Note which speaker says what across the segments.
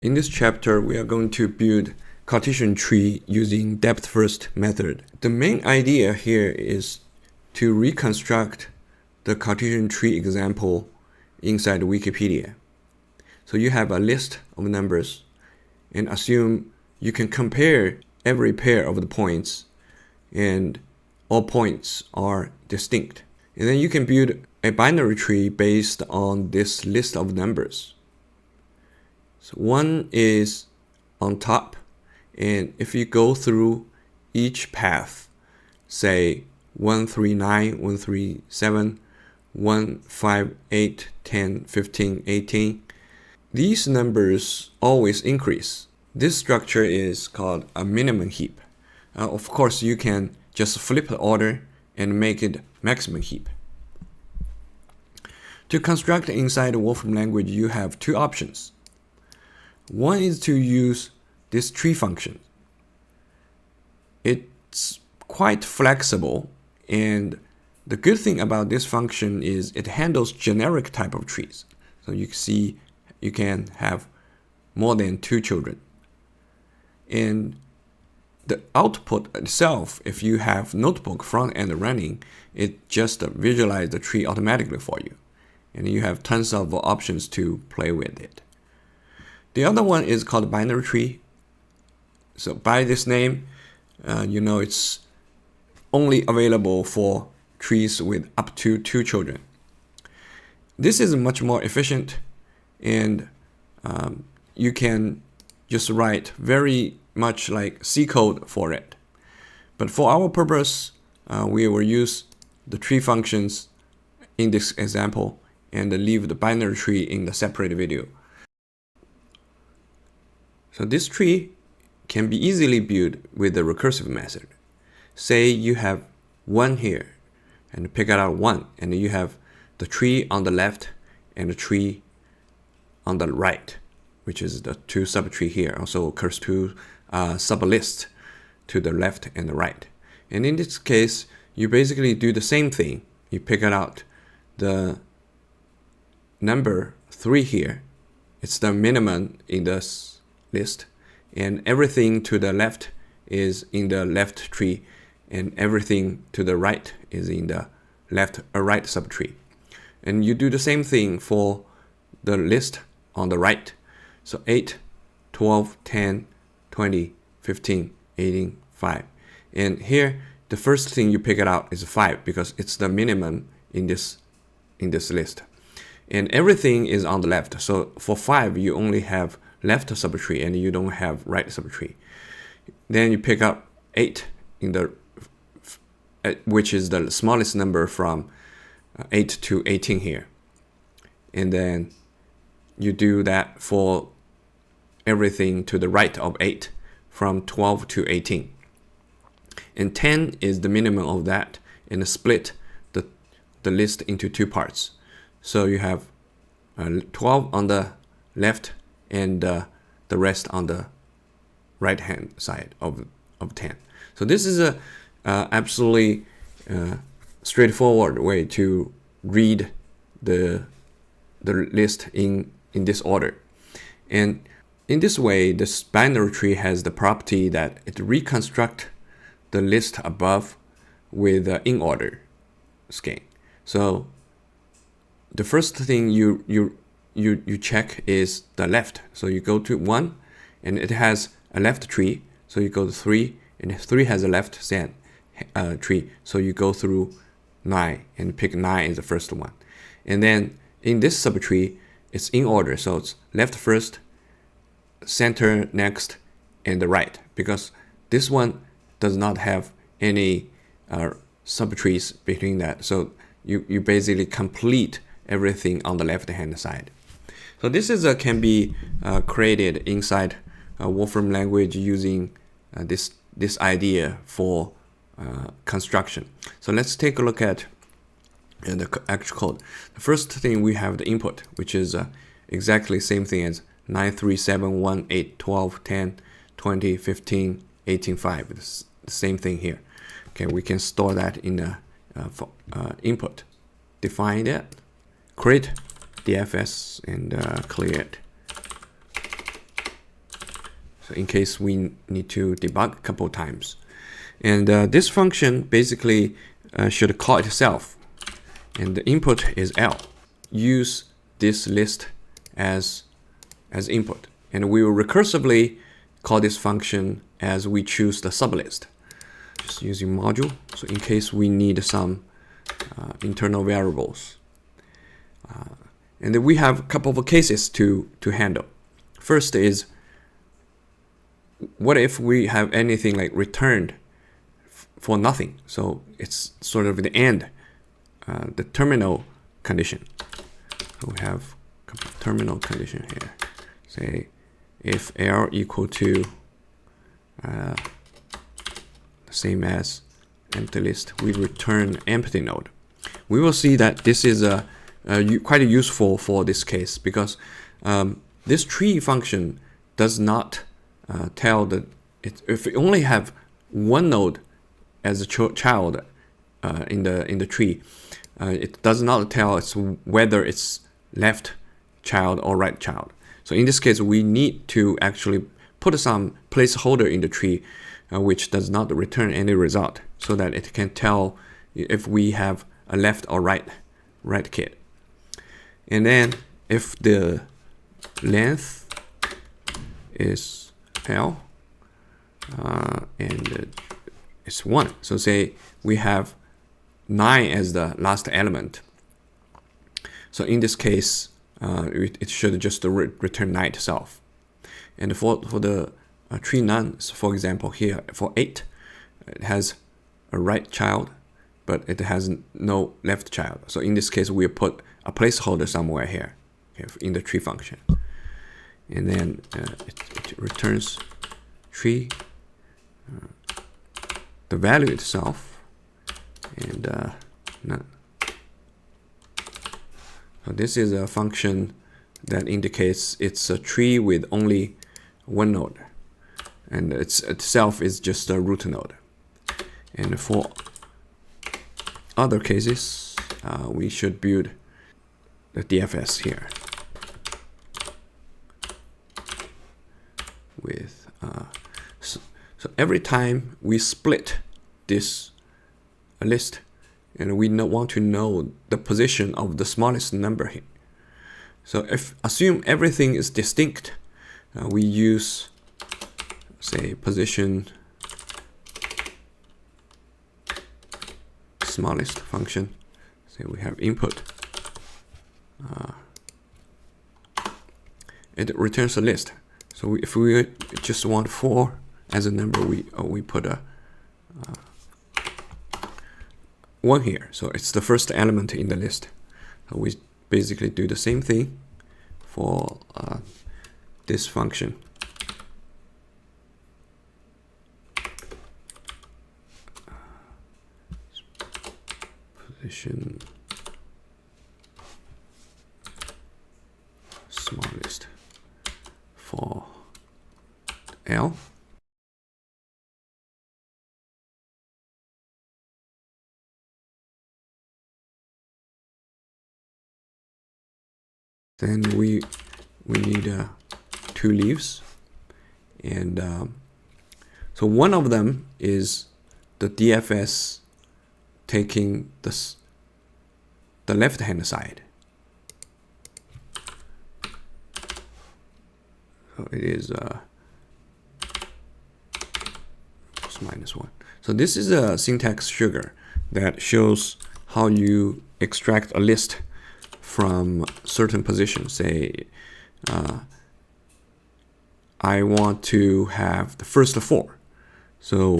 Speaker 1: In this chapter, we are going to build Cartesian tree using depth-first method. The main idea here is to reconstruct the Cartesian tree example inside Wikipedia. So you have a list of numbers and assume you can compare every pair of the points and all points are distinct. And then you can build a binary tree based on this list of numbers. So one is on top, and if you go through each path, say 139, 137, 158, 10, 15, 18, these numbers always increase. This structure is called a minimum heap. Of course, you can just flip the order and make it maximum heap. To construct inside the Wolfram language, you have two options. One is to use this tree function. It's quite flexible, and the good thing about this function is it handles generic type of trees. So you see you can have more than two children. And the output itself, if you have notebook front end running, it just visualizes the tree automatically for you. And you have tons of options to play with it. The other one is called binary tree. So by this name, it's only available for trees with up to two children. This is much more efficient, and you can just write very much like C code for it. But for our purpose, we will use the tree functions in this example and leave the binary tree in the separate video. So this tree can be easily built with the recursive method. Say you have 1 here, and pick out 1, and you have the tree on the left and the tree on the right, which is the two subtree here, also occurs to sublist to the left and the right. And in this case, you basically do the same thing. You pick out the number 3 here. It's the minimum in this list, and everything to the left is in the left tree, and everything to the right is in the right subtree. And you do the same thing for the list on the right. So 8, 12, 10, 20, 15, 18, 5. And here, the first thing you pick it out is 5 because it's the minimum in this list. And everything is on the left. So for 5, you only have left subtree and you don't have right subtree. Then you pick up 8 in the which is the smallest number from 8 to 18 here. And then you do that for everything to the right of 8 from 12 to 18. And 10 is the minimum of that, and split the list into two parts. So you have 12 on the left and the rest on the right hand side of 10. So this is a absolutely straightforward way to read the list in this order. And in this way, this binary tree has the property that it reconstructs the list above with in order scheme. So the first thing you check is the left. So you go to 1, and it has a left tree. So you go to 3, and 3 has a left tree. So you go through 9 and pick 9 as the first one. And then in this subtree, it's in order. So it's left first, center next, and the right. Because this one does not have any subtrees between that. So you basically complete everything on the left hand side. So this is can be created inside Wolfram language using this idea for construction. So let's take a look at the actual code. The first thing, we have the input, which is exactly same thing as 9, 3, 7, 1, 8, 12, 10, 20, 15, 18, 5. It's the same thing here. Okay, we can store that in the input. Define it, create DFS, and clear it. So in case we need to debug a couple times. And this function basically should call itself. And the input is L. Use this list as input. And we will recursively call this function as we choose the sublist. Just using module. So in case we need some internal variables. And then we have a couple of cases to handle. First is, what if we have anything like returned for nothing? So it's sort of the end, the terminal condition. So we have a couple of terminal condition here. Say if L equal to the same as empty list, we return empty node. We will see that this is quite useful for this case, because this tree function does not tell that if we only have one node as a child in the tree, it does not tell us whether it's left child or right child. So in this case, we need to actually put some placeholder in the tree which does not return any result, so that it can tell if we have a left or right kid. And then if the length is L and it's 1, so say we have 9 as the last element. So in this case, it should just return 9 itself. And for the tree none, so for example here for 8, it has a right child, but it has no left child. So in this case, we put a placeholder somewhere here, okay, in the tree function. And then it returns tree, the value itself, and none. So this is a function that indicates it's a tree with only one node, and itself is just a root node. And for other cases, we should build the DFS here with so every time we split this list, and we want to know the position of the smallest number here. So if assume everything is distinct, we use, say, position smallest function. Say we have input. It returns a list. So if we just want 4 as a number, we put a 1 here. So it's the first element in the list. So we basically do the same thing for this function. Position smallest for L. Then we need 2 leaves, and so one of them is the DFS taking the left hand side. So it is -1. So this is a syntax sugar that shows how you extract a list from certain positions. Say I want to have the first 4. So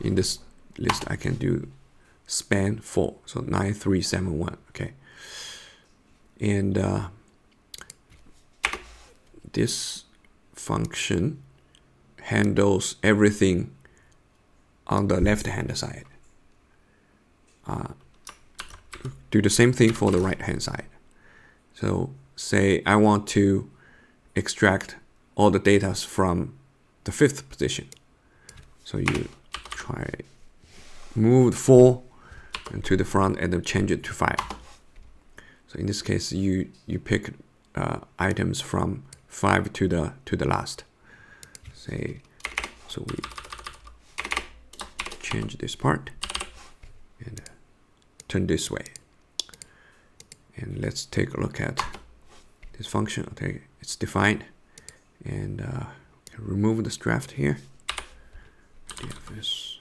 Speaker 1: in this list I can do span 4. So 9, 3, 7, 1. Okay. And this function handles everything on the left hand side. Do the same thing for the right hand side. So say I want to extract all the data from the 5th position. So you try move 4 to the front and then change it to 5. So in this case, you pick items from 5 to the last. say, so we change this part and turn this way. And let's take a look at this function. Okay, it's defined, and remove this draft here. DFS.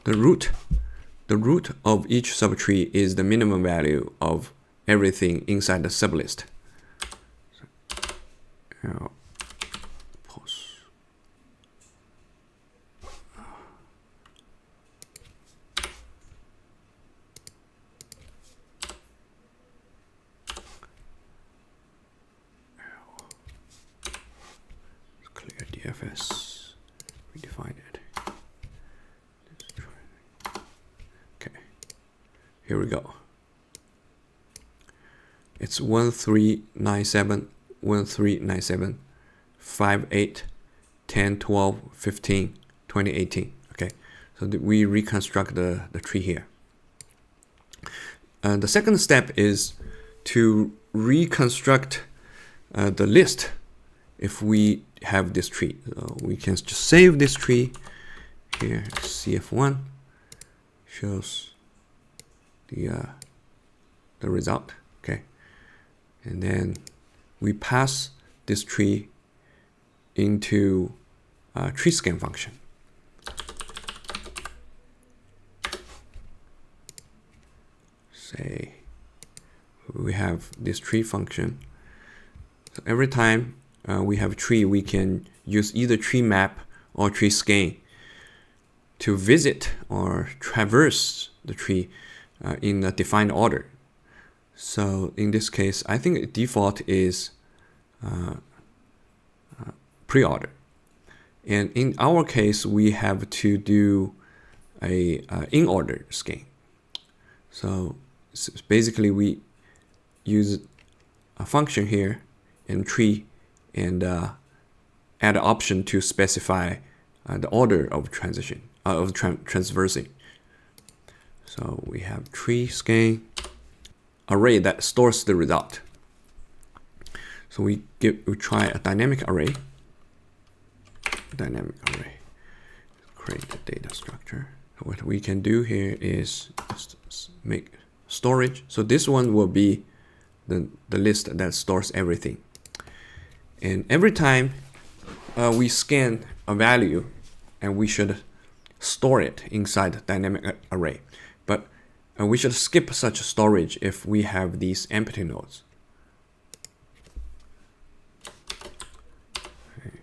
Speaker 1: The root of each subtree is the minimum value of everything inside the sublist. So, pause. Clear DFS. Redefine it. Here we go. It's 1397, 1397, 58, 10, 12, 15, 2018. Okay, so we reconstruct the tree here. The second step is to reconstruct the list if we have this tree. So we can just save this tree here. CF1 shows the result. Okay, and then we pass this tree into a tree scan function. Say we have this tree function. So every time we have a tree, we can use either tree map or tree scan to visit or traverse the tree in a defined order. So in this case, I think default is pre-order, and in our case, we have to do a in order scan. So basically, we use a function here in tree and add an option to specify the order of transition of transversing. So we have tree scan array that stores the result. So we try a dynamic array. Create the data structure. What we can do here is just make storage. So this one will be the list that stores everything. And every time we scan a value, and we should store it inside the dynamic array. But we should skip such storage if we have these empty nodes. Okay.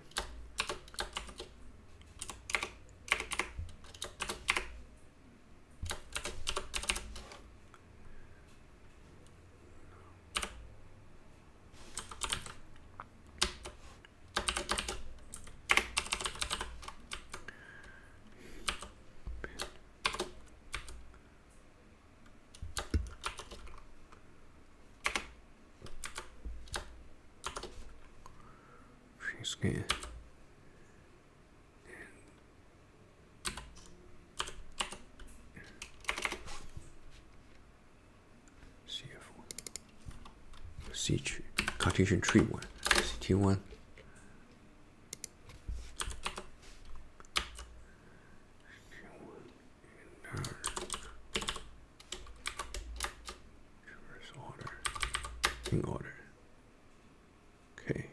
Speaker 1: Scan. C tree, Cartesian tree one, CT1. In order. Okay.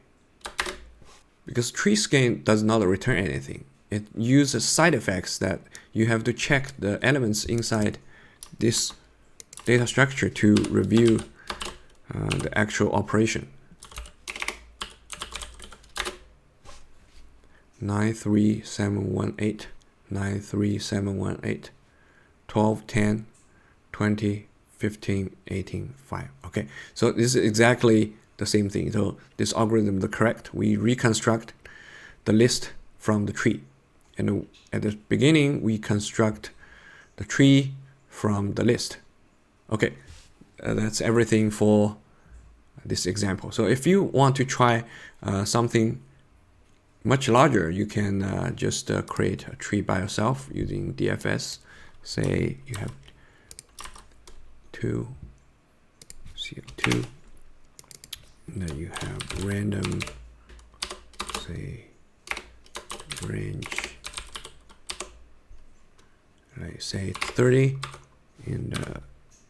Speaker 1: Because tree scan does not return anything. It uses side effects that you have to check the elements inside this data structure to review the actual operation. 93718, 93718, 12, 10, 20, 15, 18, 5. Okay, so this is exactly the same thing. So this algorithm is correct. We reconstruct the list from the tree. And at the beginning, we construct the tree from the list. Okay, that's everything for this example. So if you want to try something much larger, you can just create a tree by yourself using DFS. Say you have 2, CL2. And then you have random, say, range, like say 30 and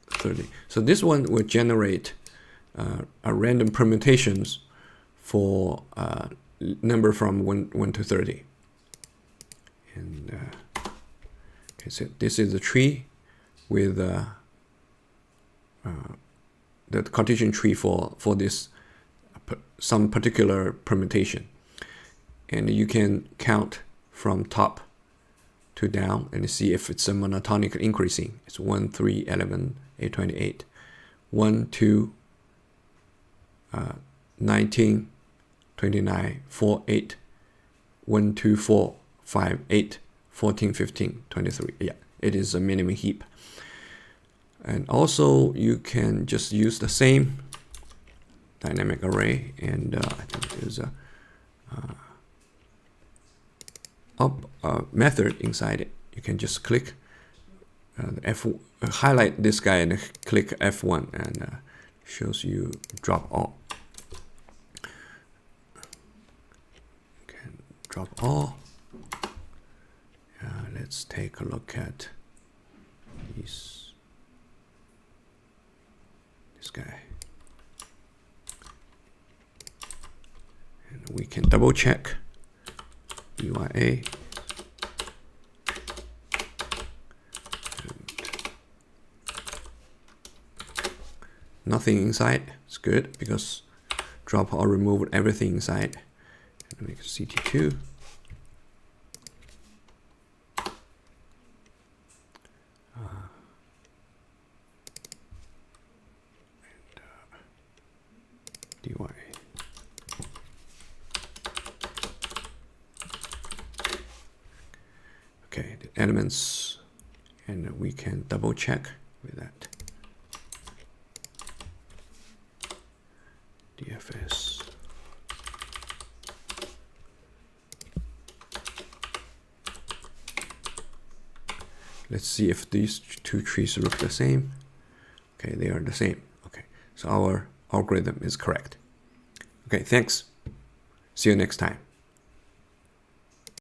Speaker 1: 30. So this one will generate a random permutations for number from 1 to 30. And okay, so this is a tree with the Cartesian tree for this some particular permutation, and you can count from top to down and see if it's a monotonic increasing. It's 1, 3, 11, 8, 28, 1, 2, 19, 29, 4, 8, 1, 2, 4, 5, 8, 14, 15, 23. Yeah, it is a minimum heap. And also you can just use the same dynamic array, and I think there's a method inside it. You can just click highlight this guy and click F1, and shows you drop all. Can drop all. Let's take a look at this guy. And we can double check UIA. Nothing inside. It's good because drop or remove everything inside. And make CT2. DY. Okay, the elements, and we can double check with that. DFS. Let's see if these two trees look the same. Okay, they are the same. Okay, so our algorithm is correct. Okay, thanks. See you next time.